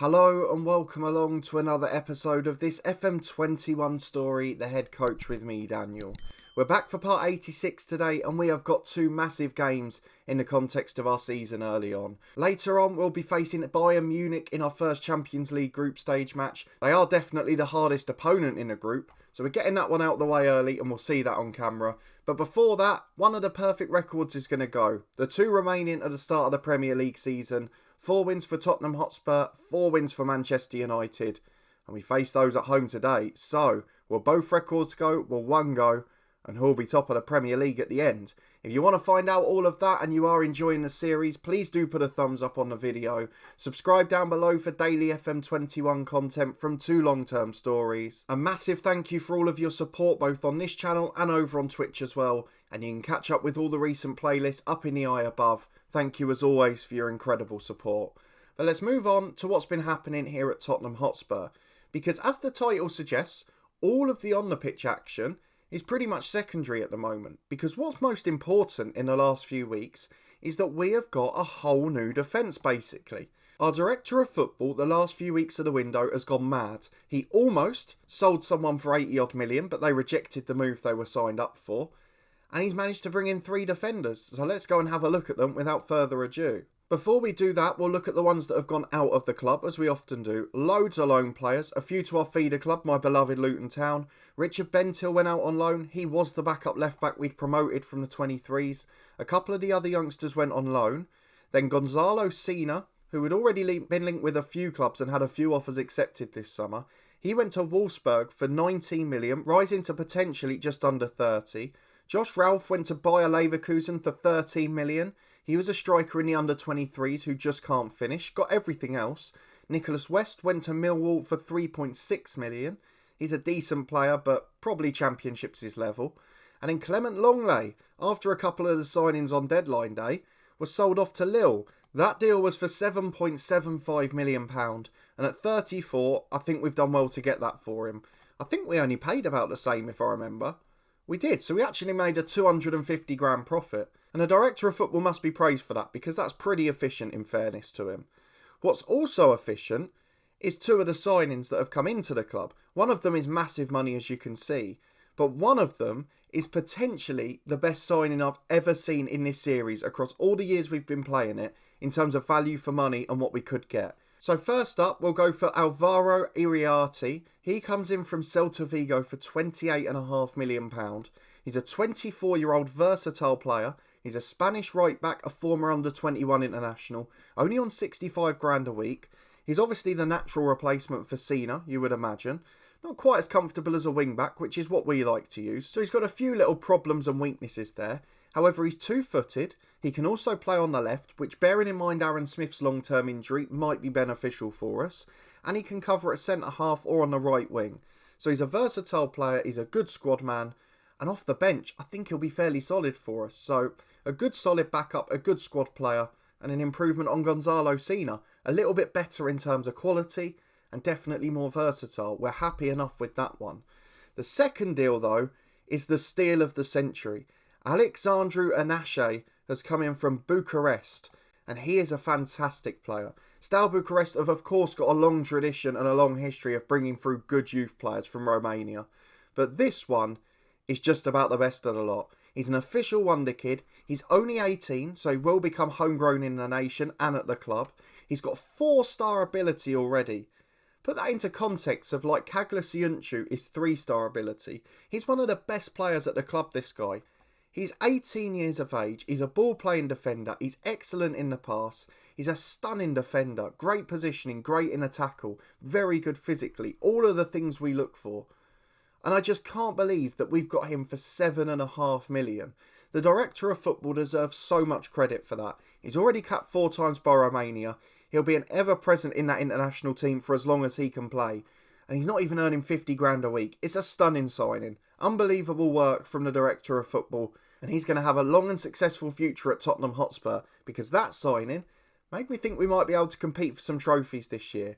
Hello and welcome along to another episode of this FM21 story, The Head Coach with me, Daniel. We're back for part 86 today and we have got two massive games in the context of our season early on. Later on we'll be facing Bayern Munich in our first Champions League group stage match. They are definitely the hardest opponent in the group, so we're getting that one out of the way early and we'll see that on camera. But before that, one of the perfect records is going to go. The two remaining at the start of the Premier League season. 4 wins for Tottenham Hotspur, 4 wins for Manchester United. And we face those at home today. So, will both records go? Will one go? And who will be top of the Premier League at the end? If you want to find out all of that and you are enjoying the series, please do put a thumbs up on the video. Subscribe down below for daily FM21 content from two long-term stories. A massive thank you for all of your support both on this channel and over on Twitch as well. And you can catch up with all the recent playlists up in the eye above. Thank you as always for your incredible support. But let's move on to what's been happening here at Tottenham Hotspur. Because as the title suggests, all of the on-the-pitch action is pretty much secondary at the moment. Because what's most important in the last few weeks is that we have got a whole new defence basically. Our director of football the last few weeks of the window has gone mad. He almost sold someone for 80 odd million, but they rejected the move they were signed up for. And he's managed to bring in 3 defenders. So let's go and have a look at them without further ado. Before we do that, we'll look at the ones that have gone out of the club, as we often do. Loads of loan players, a few to our feeder club, my beloved Luton Town. Richard Bentil went out on loan. He was the backup left-back we'd promoted from the 23s. A couple of the other youngsters went on loan. Then Gonzalo Sina, who had already been linked with a few clubs and had a few offers accepted this summer. He went to Wolfsburg for 19 million, rising to potentially just under 30. Josh Ralph went to Bayer Leverkusen for 13 million. He was a striker in the under-23s who just can't finish. Got everything else. Nicholas West went to Millwall for 3.6 million. He's a decent player, but probably Championship's his level. And then Clement Longley, after a couple of the signings on deadline day, was sold off to Lille. That deal was for £7.75 million. And at 34, I think we've done well to get that for him. I think we only paid about the same, if I remember. We did, so we actually made a 250 grand profit. And the director of football must be praised for that, because that's pretty efficient in fairness to him. What's also efficient is 2 of the signings that have come into the club. One of them is massive money, as you can see. But one of them is potentially the best signing I've ever seen in this series across all the years we've been playing it, in terms of value for money and what we could get. So first up, we'll go for Alvaro Iriarte. He comes in from Celta Vigo for £28.5 million. He's a 24-year-old versatile player. He's a Spanish right-back, a former under-21 international, only on 65 grand a week. He's obviously the natural replacement for Sina, you would imagine. Not quite as comfortable as a wing-back, which is what we like to use. So he's got a few little problems and weaknesses there. However, he's two-footed. He can also play on the left, which, bearing in mind Aaron Smith's long-term injury, might be beneficial for us. And he can cover at centre-half or on the right wing. So he's a versatile player, he's a good squad man. And off the bench, I think he'll be fairly solid for us. So a good solid backup, a good squad player, and an improvement on Gonzalo Sina. A little bit better in terms of quality, and definitely more versatile. We're happy enough with that one. The second deal, though, is the steal of the century. Alexandru Anache has come in from Bucharest, and he is a fantastic player. Steaua Bucharest have, of course, got a long tradition and a long history of bringing through good youth players from Romania. But this one is just about the best of the lot. He's an official wonder kid. He's only 18, so he will become homegrown in the nation and at the club. He's got 4-star ability already. Put that into context of like Kaglas Yunchu is 3-star ability. He's one of the best players at the club, this guy. He's 18 years of age. He's a ball-playing defender. He's excellent in the pass. He's a stunning defender. Great positioning, great in a tackle. Very good physically. All of the things we look for. And I just can't believe that we've got him for £7.5 million. The director of football deserves so much credit for that. He's already capped 4 times by Romania. He'll be an ever-present in that international team for as long as he can play. And he's not even earning 50 grand a week. It's a stunning signing. Unbelievable work from the director of football. And he's going to have a long and successful future at Tottenham Hotspur. Because that signing made me think we might be able to compete for some trophies this year.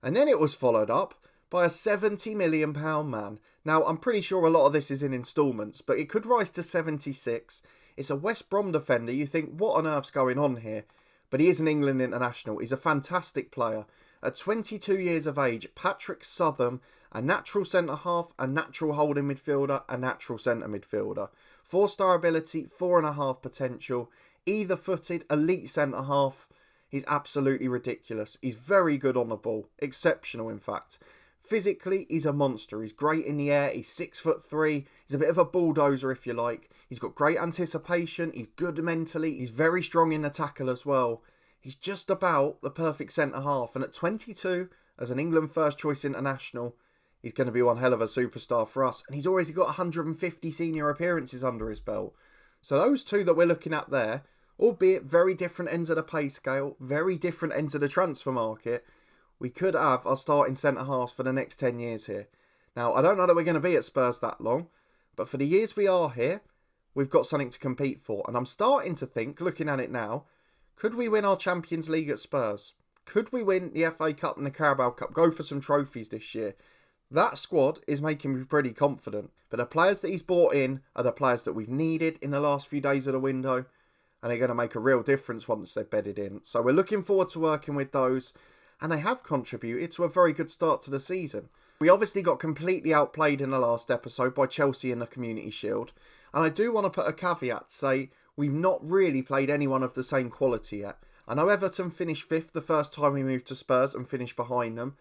And then it was followed up by a £70 million man. Now, I'm pretty sure a lot of this is in instalments, but it could rise to 76. It's a West Brom defender. You think, what on earth's going on here? But he is an England international. He's a fantastic player. At 22 years of age, Patrick Southam, a natural centre-half, a natural holding midfielder, a natural centre midfielder. 4-star ability, 4.5 potential, either-footed, elite centre-half. He's absolutely ridiculous. He's very good on the ball. Exceptional, in fact. Physically, he's a monster. He's great in the air. He's 6'3". He's a bit of a bulldozer, if you like. He's got great anticipation. He's good mentally. He's very strong in the tackle as well. He's just about the perfect centre-half. And at 22, as an England first-choice international, he's going to be one hell of a superstar for us. And he's already got 150 senior appearances under his belt. So those two that we're looking at there, albeit very different ends of the pay scale, very different ends of the transfer market, we could have our starting centre-halves for the next 10 years here. Now, I don't know that we're going to be at Spurs that long, but for the years we are here, we've got something to compete for. And I'm starting to think, looking at it now, could we win our Champions League at Spurs? Could we win the FA Cup and the Carabao Cup? Go for some trophies this year? That squad is making me pretty confident. But the players that he's brought in are the players that we've needed in the last few days of the window. And they're going to make a real difference once they're bedded in. So we're looking forward to working with those. And they have contributed to a very good start to the season. We obviously got completely outplayed in the last episode by Chelsea in the Community Shield. And I do want to put a caveat to say we've not really played anyone of the same quality yet. I know Everton finished 5th the first time we moved to Spurs and finished behind them.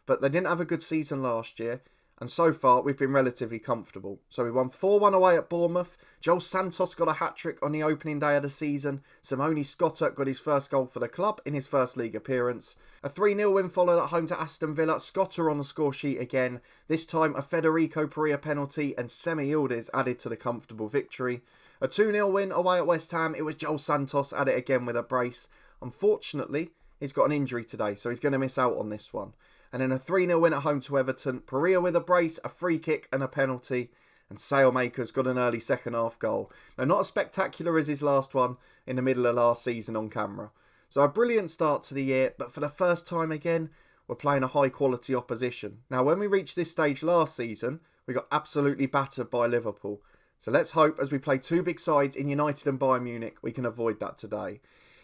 But they didn't have a good season last year. And so far, we've been relatively comfortable. So we won 4-1 away at Bournemouth. Joel Santos got a hat-trick on the opening day of the season. Simone Scotta got his first goal for the club in his first league appearance. A 3-0 win followed at home to Aston Villa. Scotta on the score sheet again. This time, a Federico Perea penalty and Semi Yildiz added to the comfortable victory. A 2-0 win away at West Ham. It was Joel Santos at it again with a brace. Unfortunately, he's got an injury today, so he's going to miss out on this one. And then a 3-0 win at home to Everton. Perea with a brace, a free kick and a penalty. And Sailmaker's got an early second half goal. Now, not as spectacular as his last one in the middle of last season on camera. So a brilliant start to the year, but for the first time again, we're playing a high quality opposition. Now, when we reached this stage last season, we got absolutely battered by Liverpool. So let's hope as we play two big sides in United and Bayern Munich, we can avoid that today.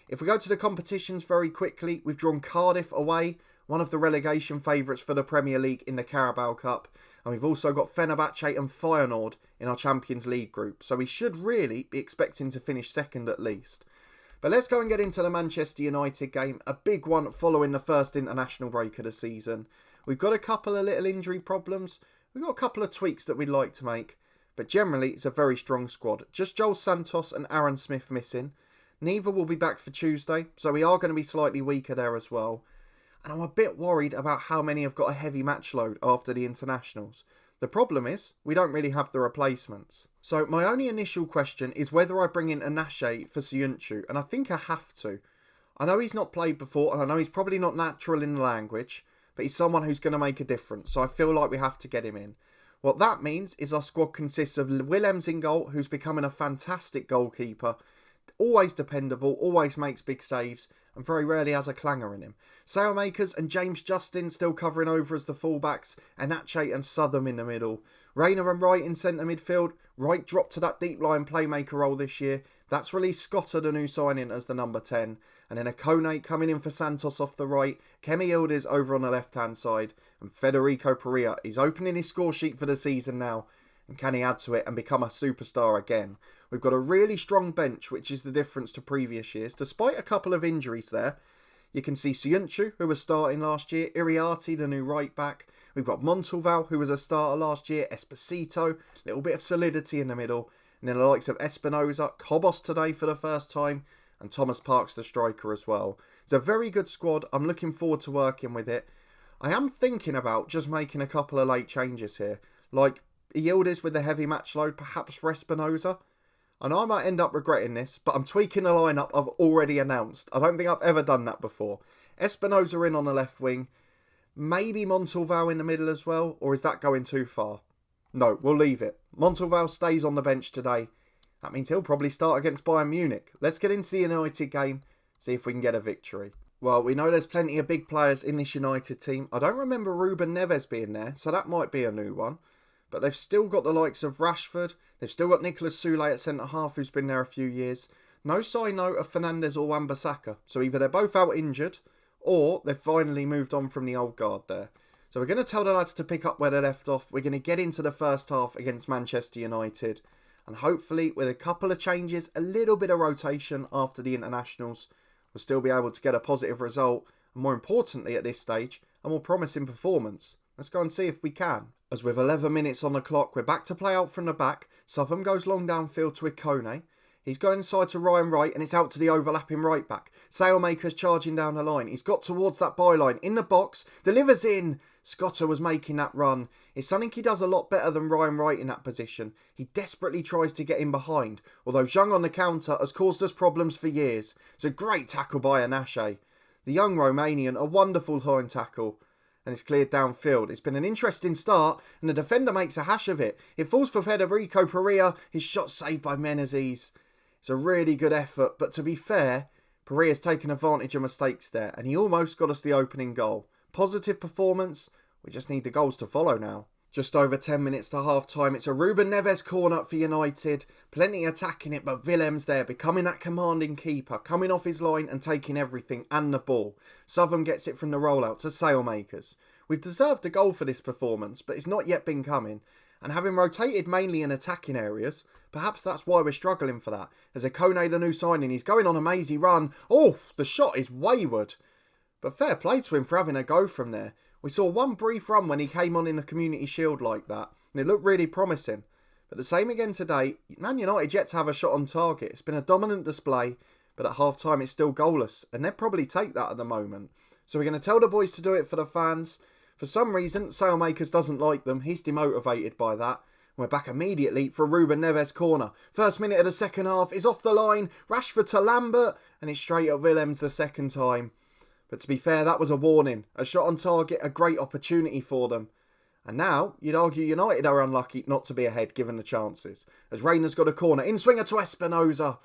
If we go to the competitions very quickly, we've drawn Cardiff away, one of the relegation favourites for the Premier League in the Carabao Cup. And we've also got Fenerbahce and Feyenoord in our Champions League group. So we should really be expecting to finish second at least. But let's go and get into the Manchester United game. A big one following the first international break of the season. We've got a couple of little injury problems. We've got a couple of tweaks that we'd like to make. But generally, it's a very strong squad. Just Joel Santos and Aaron Smith missing. Neither will be back for Tuesday. So we are going to be slightly weaker there as well. And I'm a bit worried about how many have got a heavy match load after the internationals. The problem is, we don't really have the replacements. So my only initial question is whether I bring in Anache for Siyunchu, and I think I have to. I know he's not played before, and I know he's probably not natural in the language, but he's someone who's going to make a difference, so I feel like we have to get him in. What that means is our squad consists of Willems in goal, who's becoming a fantastic goalkeeper, always dependable, always makes big saves, and very rarely has a clanger in him. Sailmakers and James Justin still covering over as the fullbacks, and Anache and Southam in the middle. Rayner and Wright in centre midfield. Wright dropped to that deep line playmaker role this year. That's released Scotta, the new signing, as the number 10. And then Akone coming in for Santos off the right. Kemi Yildiz over on the left-hand side. And Federico Perea is opening his score sheet for the season now. And can he add to it and become a superstar again? We've got a really strong bench, which is the difference to previous years. Despite a couple of injuries there, you can see Siyunchu, who was starting last year, Iriarty, the new right back. We've got Montalval, who was a starter last year, Esposito, little bit of solidity in the middle. And then the likes of Espinoza, Kobos today for the first time, and Thomas Parks, the striker as well. It's a very good squad. I'm looking forward to working with it. I am thinking about just making a couple of late changes here, like Yildiz with the heavy match load, perhaps for Espinoza. I know I might end up regretting this, but I'm tweaking the lineup I've already announced. I don't think I've ever done that before. Espinoza in on the left wing. Maybe Montalval in the middle as well, or is that going too far? No, we'll leave it. Montalval stays on the bench today. That means he'll probably start against Bayern Munich. Let's get into the United game, see if we can get a victory. Well, we know there's plenty of big players in this United team. I don't remember Ruben Neves being there, so that might be a new one. But they've still got the likes of Rashford. They've still got Nicolas Soulé at centre-half, who's been there a few years. No sign, though, of Fernandes or Wan-Bissaka. So either they're both out injured, or they've finally moved on from the old guard there. So we're going to tell the lads to pick up where they left off. We're going to get into the first half against Manchester United. And hopefully, with a couple of changes, a little bit of rotation after the internationals, we'll still be able to get a positive result. And more importantly at this stage, a more promising performance. Let's go and see if we can. As with 11 minutes on the clock, we're back to play out from the back. Southam goes long downfield to Ikone. He's going inside to Ryan Wright and it's out to the overlapping right back. Sailmaker's charging down the line. He's got towards that byline. In the box. Delivers in. Scotter was making that run. It's something he does a lot better than Ryan Wright in that position. He desperately tries to get in behind. Although Zhang on the counter has caused us problems for years. It's a great tackle by Anashe. The young Romanian, a wonderful time tackle. And it's cleared downfield. It's been an interesting start and the defender makes a hash of it. It falls for Federico Perea. His shot saved by Menezes. It's a really good effort, but to be fair, Pereira's taken advantage of mistakes there, and he almost got us the opening goal. Positive performance, we just need the goals to follow now. Just over 10 minutes to half time, it's a Ruben Neves corner for United. Plenty attacking it, but Willems there, becoming that commanding keeper, coming off his line and taking everything and the ball. Southam gets it from the rollout to Sailmakers. We've deserved a goal for this performance, but it's not yet been coming. And having rotated mainly in attacking areas, perhaps that's why we're struggling for that. As Ikone, the new signing, he's going on a mazy run. Oh, the shot is wayward. But fair play to him for having a go from there. We saw one brief run when he came on in the Community Shield like that, and it looked really promising. But the same again today, Man United yet to have a shot on target. It's been a dominant display, but at half time it's still goalless, and they'd probably take that at the moment. So we're going to tell the boys to do it for the fans. For some reason, Sailmakers doesn't like them. He's demotivated by that. We're back immediately for Ruben Neves corner. First minute of the second half is off the line. Rashford to Lambert. And it's straight at Willems the second time. But to be fair, that was a warning. A shot on target, a great opportunity for them. And now, you'd argue United are unlucky not to be ahead given the chances. As Rayner's got a corner. In-swinger to Espinoza.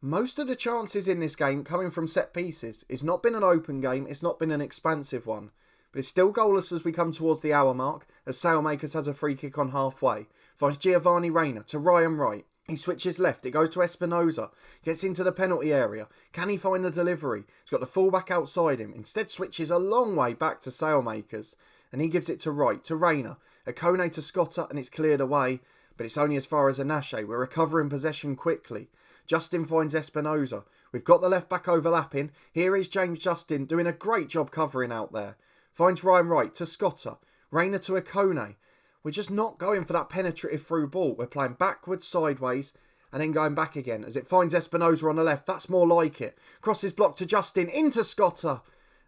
Most of the chances in this game coming from set pieces. It's not been an open game. It's not been an expansive one. But it's still goalless as we come towards the hour mark, as Sailmakers has a free kick on halfway. Finds Giovanni Reyna to Ryan Wright. He switches left, it goes to Espinoza. Gets into the penalty area. Can he find the delivery? He's got the fullback outside him. Instead switches a long way back to Sailmakers. And he gives it to Wright, to Reyna. Ikone to Scotter, and it's cleared away. But it's only as far as Anashe. We're recovering possession quickly. Justin finds Espinoza. We've got the left back overlapping. Here is James Justin doing a great job covering out there. Finds Ryan Wright to Scotter. Rayner to Ikone. We're just not going for that penetrative through ball. We're playing backwards, sideways, and then going back again. As it finds Espinoza on the left. That's more like it. Crosses block to Justin. Into Scotter.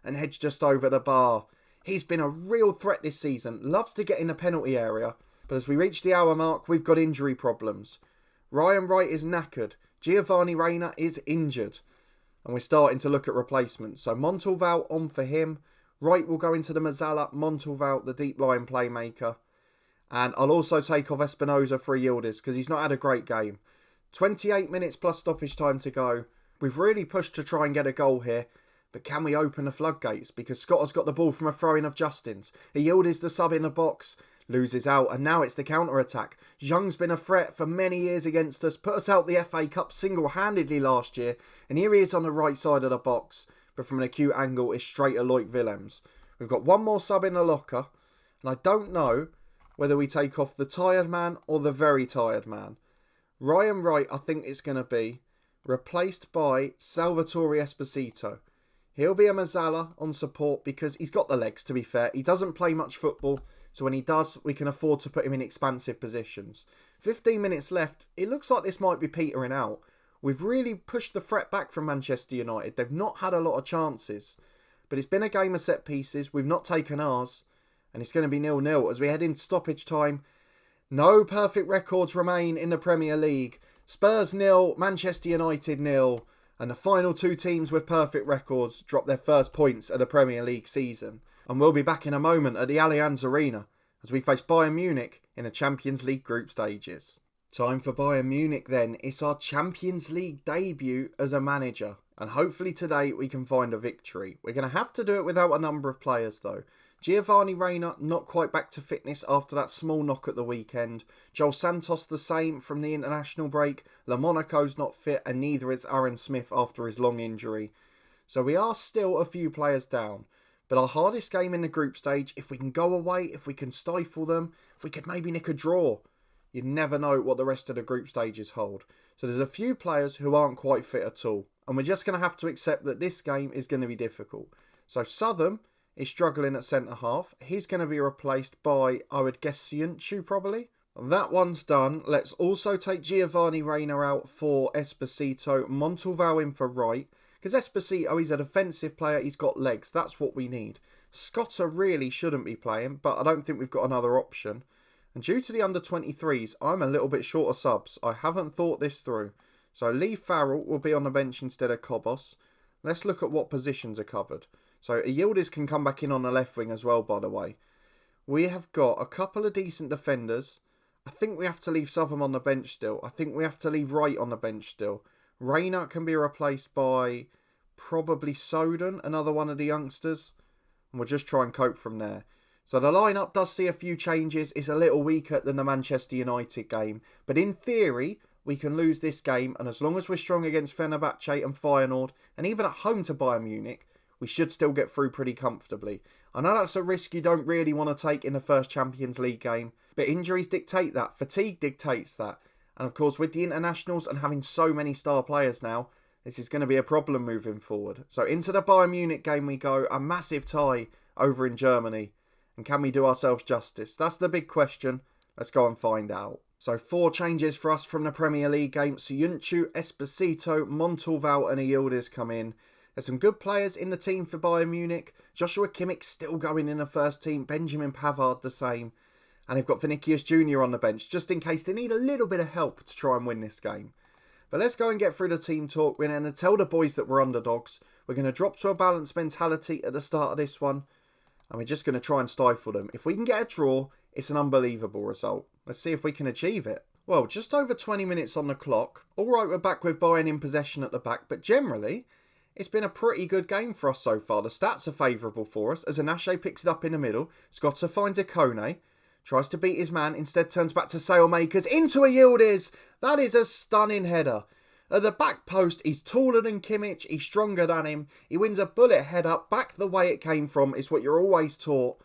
And heads just over the bar. He's been a real threat this season. Loves to get in the penalty area. But as we reach the hour mark, we've got injury problems. Ryan Wright is knackered. Giovanni Reyna is injured. And we're starting to look at replacements. So Montalval on for him. Wright will go into the Mazzala, Montalval, the deep line playmaker. And I'll also take off Espinoza for Yildiz because he's not had a great game. 28 minutes plus stoppage time to go. We've really pushed to try and get a goal here. But can we open the floodgates? Because Scott has got the ball from a throw-in of Justin's. Yildiz the sub in the box. Loses out. And now it's the counter-attack. Zhang's been a threat for many years against us. Put us out the FA Cup single-handedly last year. And here he is on the right side of the box. But from an acute angle, it's straight at Loic Willems. We've got one more sub in the locker. And I don't know whether we take off the tired man or the very tired man. Ryan Wright, I think it's going to be replaced by Salvatore Esposito. He'll be a Mazzala on support because he's got the legs, to be fair. He doesn't play much football. So when he does, we can afford to put him in expansive positions. 15 minutes left. It looks like this might be petering out. We've really pushed the threat back from Manchester United. They've not had a lot of chances. But it's been a game of set pieces. We've not taken ours. And it's going to be 0-0 as we head into stoppage time. No perfect records remain in the Premier League. Spurs 0, Manchester United 0. And the final two teams with perfect records drop their first points of the Premier League season. And we'll be back in a moment at the Allianz Arena as we face Bayern Munich in the Champions League group stages. Time for Bayern Munich then. It's our Champions League debut as a manager. And hopefully today we can find a victory. We're going to have to do it without a number of players though. Giovanni Reyna not quite back to fitness after that small knock at the weekend. Joel Santos the same from the international break. Le Monaco's not fit and neither is Aaron Smith after his long injury. So we are still a few players down. But our hardest game in the group stage, if we can go away, if we can stifle them, if we could maybe nick a draw, you never know what the rest of the group stages hold. So there's a few players who aren't quite fit at all. And we're just going to have to accept that this game is going to be difficult. So Southern is struggling at centre-half. He's going to be replaced by, I would guess, Ciunchu probably. That one's done. Let's also take Giovanni Reina out for Esposito. Montalval in for right. Because Esposito, he's a defensive player. He's got legs. That's what we need. Scotta really shouldn't be playing, but I don't think we've got another option. And due to the under-23s, I'm a little bit short of subs. I haven't thought this through. So Lee Farrell will be on the bench instead of Kobos. Let's look at what positions are covered. So Yildiz can come back in on the left wing as well, by the way. We have got a couple of decent defenders. I think we have to leave Southern on the bench still. I think we have to leave Wright on the bench still. Reina can be replaced by probably Soden, another one of the youngsters. And we'll just try and cope from there. So the lineup does see a few changes. It's a little weaker than the Manchester United game. But in theory, we can lose this game. And as long as we're strong against Fenerbahce and Feyenoord, and even at home to Bayern Munich, we should still get through pretty comfortably. I know that's a risk you don't really want to take in the first Champions League game. But injuries dictate that. Fatigue dictates that. And of course, with the internationals and having so many star players now, this is going to be a problem moving forward. So into the Bayern Munich game we go. A massive tie over in Germany. And can we do ourselves justice? That's the big question. Let's go and find out. So 4 changes for us from the Premier League game. Ciunchu, Esposito, Montalval and Yildiz come in. There's some good players in the team for Bayern Munich. Joshua Kimmich still going in the first team. Benjamin Pavard the same. And they've got Vinicius Jr. on the bench, just in case they need a little bit of help to try and win this game. But let's go and get through the team talk. We're going to tell the boys that we're underdogs. We're going to drop to a balanced mentality at the start of this one. And we're just going to try and stifle them. If we can get a draw, it's an unbelievable result. Let's see if we can achieve it. Well, just over 20 minutes on the clock. All right, we're back with Bayern in possession at the back. But generally, it's been a pretty good game for us so far. The stats are favourable for us as Anache picks it up in the middle. Scotta finds a Kone. Tries to beat his man, instead turns back to Sailmakers, into a Yildiz. That is a stunning header. At the back post, he's taller than Kimmich, he's stronger than him. He wins a bullet header back the way it came from, is what you're always taught.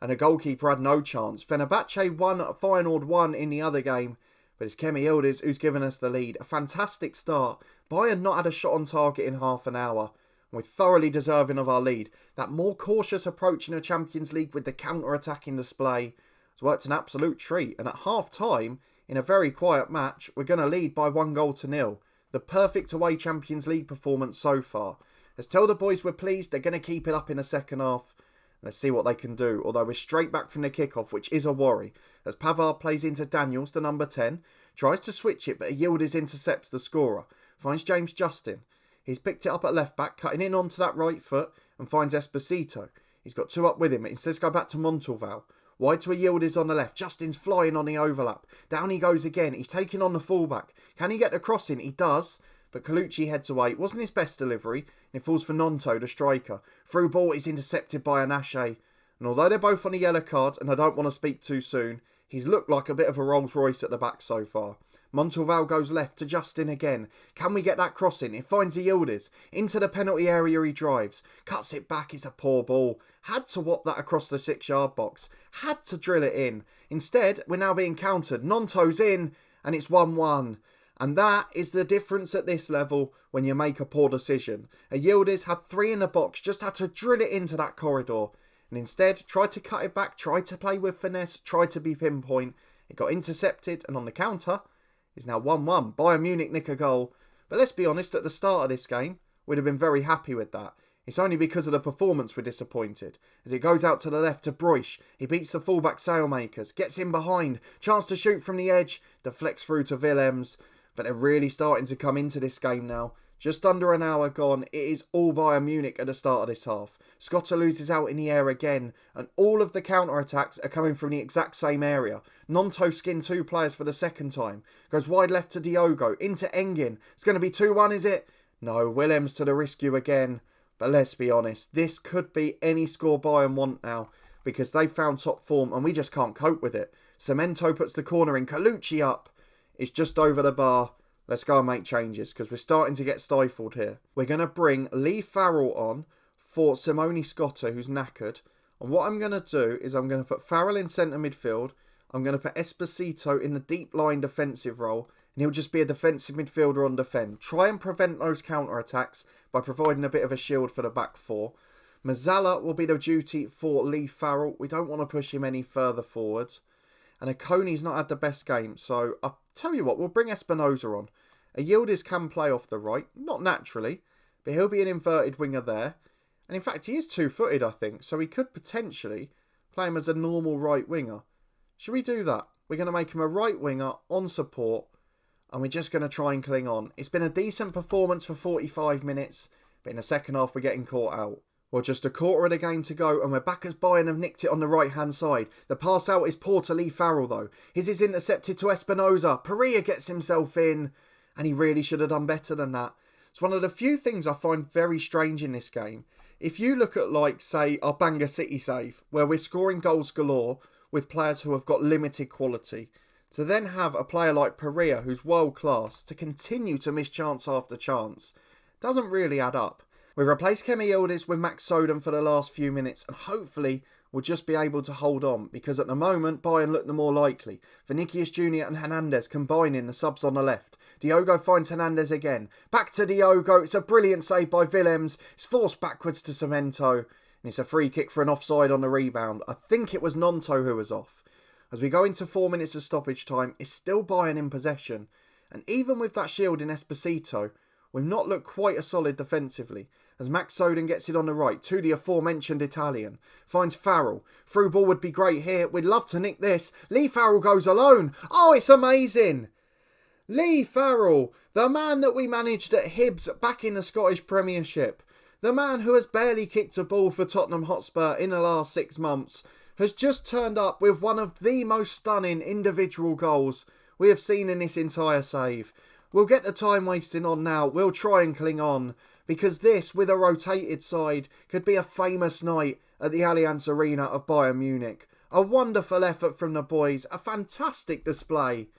And the goalkeeper had no chance. Fenerbahce won, Feyenoord won in the other game. But it's Kemi Yildiz who's given us the lead. A fantastic start. Bayern not had a shot on target in half an hour. We're thoroughly deserving of our lead. That more cautious approach in the Champions League with the counter-attacking display has worked an absolute treat. And at half-time, in a very quiet match, we're going to lead by 1-0. The perfect away Champions League performance so far. Let's tell the boys we're pleased. They're going to keep it up in the second half. Let's see what they can do. Although we're straight back from the kickoff, which is a worry. As Pavard plays into Daniels, the number 10. Tries to switch it, but Yildiz intercepts the scorer. Finds James Justin. He's picked it up at left back, cutting in onto that right foot, and finds Esposito. He's got 2 up with him. Instead, let's go back to Montalval. Wide to a Yildiz on the left. Justin's flying on the overlap. Down he goes again. He's taking on the fullback. Can he get the cross in? He does. But Colucci heads away. It wasn't his best delivery. And it falls for Nonto, the striker. Through ball is intercepted by Anache. And although they're both on a yellow card, and I don't want to speak too soon, he's looked like a bit of a Rolls Royce at the back so far. Montalval goes left to Justin again. Can we get that cross in? It finds a Yildiz. Into the penalty area he drives. Cuts it back. It's a poor ball. Had to whop that across the 6-yard box. Had to drill it in. Instead, we're now being countered. Nonto's in. And it's 1-1. And that is the difference at this level when you make a poor decision. A Yildiz had 3 in the box. Just had to drill it into that corridor. And instead, tried to cut it back. Tried to play with finesse. Tried to be pinpoint. It got intercepted. And on the counter, it's now 1-1. Bayern Munich nick a goal. But let's be honest, at the start of this game, we'd have been very happy with that. It's only because of the performance we're disappointed. As it goes out to the left to Broich. He beats the fullback Sailmakers. Gets in behind. Chance to shoot from the edge. Deflects through to Willems. But they're really starting to come into this game now. Just under an hour gone. It is all Bayern Munich at the start of this half. Scotta loses out in the air again. And all of the counter-attacks are coming from the exact same area. Nonto skinned 2 players for the second time. Goes wide left to Diogo. Into Engin. It's going to be 2-1, is it? No, Willems to the rescue again. But let's be honest. This could be any score Bayern want now. Because they've found top form and we just can't cope with it. Cemento puts the corner in. Colucci up. It's just over the bar. Let's go and make changes because we're starting to get stifled here. We're going to bring Lee Farrell on for Simone Scotta, who's knackered. And what I'm going to do is I'm going to put Farrell in centre midfield. I'm going to put Esposito in the deep line defensive role. And he'll just be a defensive midfielder on defend. Try and prevent those counter-attacks by providing a bit of a shield for the back four. Mazzala will be the duty for Lee Farrell. We don't want to push him any further forwards. And Akoni's not had the best game. So I'll tell you what, we'll bring Espinosa on. A Yildiz can play off the right. Not naturally, but he'll be an inverted winger there. And in fact, he is two-footed, I think. So we could potentially play him as a normal right winger. Should we do that? We're going to make him a right winger on support. And we're just going to try and cling on. It's been a decent performance for 45 minutes. But in the second half, we're getting caught out. Well, just a quarter of the game to go, and we're back as Bayern have nicked it on the right-hand side. The pass out is poor to Lee Farrell, though. His is intercepted to Espinosa. Perea gets himself in, and he really should have done better than that. It's one of the few things I find very strange in this game. If you look at, like, say, our Bangor City save, where we're scoring goals galore with players who have got limited quality, to then have a player like Perea, who's world-class, to continue to miss chance after chance, doesn't really add up. We've replaced Kemi Yildiz with Max Soden for the last few minutes, and hopefully we'll just be able to hold on, because at the moment Bayern look the more likely. Vinicius Jr. and Hernandez combining the subs on the left. Diogo finds Hernandez again. Back to Diogo. It's a brilliant save by Willems. It's forced backwards to Cemento, and it's a free kick for an offside on the rebound. I think it was Nonto who was off. As we go into 4 minutes of stoppage time, it's still Bayern in possession, and even with that shield in Esposito, we've not looked quite as solid defensively. As Max Soden gets it on the right to the aforementioned Italian. Finds Farrell. Through ball would be great here. We'd love to nick this. Lee Farrell goes alone. Oh, it's amazing. Lee Farrell, the man that we managed at Hibs back in the Scottish Premiership. The man who has barely kicked a ball for Tottenham Hotspur in the last 6 months. Has just turned up with one of the most stunning individual goals we have seen in this entire save. We'll get the time wasting on now. We'll try and cling on. Because this, with a rotated side, could be a famous night at the Allianz Arena of Bayern Munich. A wonderful effort from the boys, a fantastic display.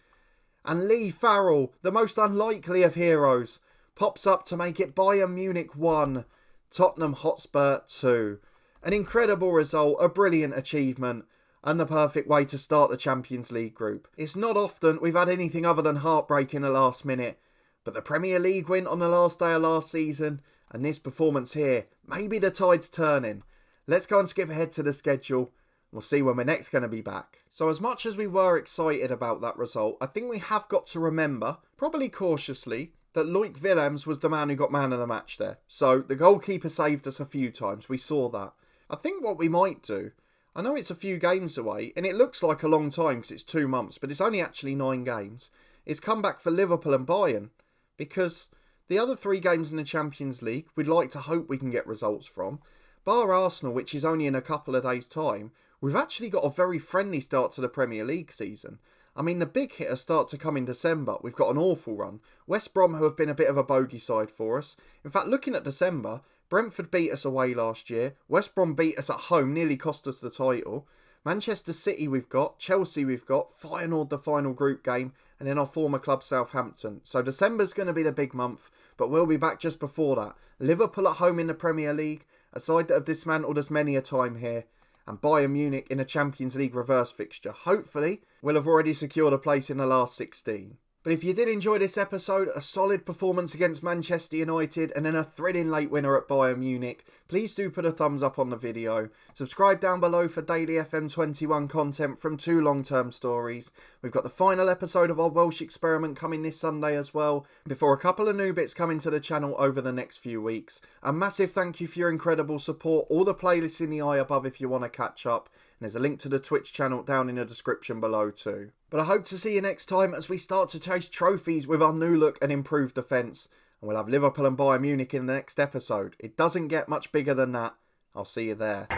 And Lee Farrell, the most unlikely of heroes, pops up to make it Bayern Munich 1, Tottenham Hotspur 2. An incredible result, a brilliant achievement, and the perfect way to start the Champions League group. It's not often we've had anything other than heartbreak in the last minute. But the Premier League win on the last day of last season, and this performance here, maybe the tide's turning. Let's go and skip ahead to the schedule. We'll see when we're next going to be back. So as much as we were excited about that result, I think we have got to remember, probably cautiously, that Loic Willems was the man who got man of the match there. So the goalkeeper saved us a few times. We saw that. I think what we might do, I know it's a few games away, and it looks like a long time because it's 2 months, but it's only actually 9 games, is come back for Liverpool and Bayern. Because the other 3 games in the Champions League, we'd like to hope we can get results from. Bar Arsenal, which is only in a couple of days' time, we've actually got a very friendly start to the Premier League season. I mean, the big hitters start to come in December. We've got an awful run. West Brom, who have been a bit of a bogey side for us. In fact, looking at December, Brentford beat us away last year. West Brom beat us at home, nearly cost us the title. Manchester City we've got, Chelsea we've got, Feyenoord the final group game, and then our former club Southampton. So December's going to be the big month, but we'll be back just before that. Liverpool at home in the Premier League, a side that have dismantled us many a time here, and Bayern Munich in a Champions League reverse fixture. Hopefully, we'll have already secured a place in the last 16. But if you did enjoy this episode, a solid performance against Manchester United and then a thrilling late winner at Bayern Munich, please do put a thumbs up on the video. Subscribe down below for daily FM21 content from 2 long-term stories. We've got the final episode of our Welsh experiment coming this Sunday as well, before a couple of new bits coming to the channel over the next few weeks. A massive thank you for your incredible support. All the playlists in the eye above if you want to catch up. And there's a link to the Twitch channel down in the description below too. But I hope to see you next time as we start to chase trophies with our new look and improved defence. And we'll have Liverpool and Bayern Munich in the next episode. It doesn't get much bigger than that. I'll see you there.